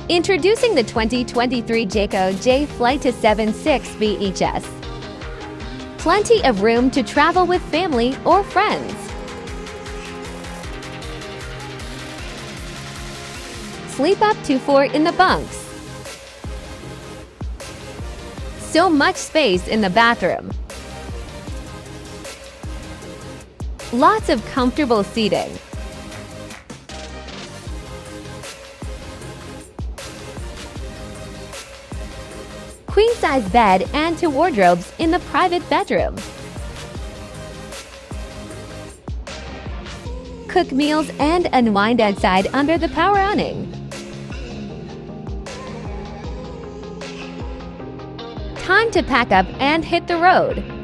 Introducing the 2023 Jayco J Flight to 76 BHS. Plenty of room to travel with family or friends. Sleep up to 4 in the bunks. So much space in the bathroom. Lots of comfortable seating. Queen-size bed and 2 wardrobes in the private bedroom. Cook meals and unwind outside under the power awning. Time to pack up and hit the road.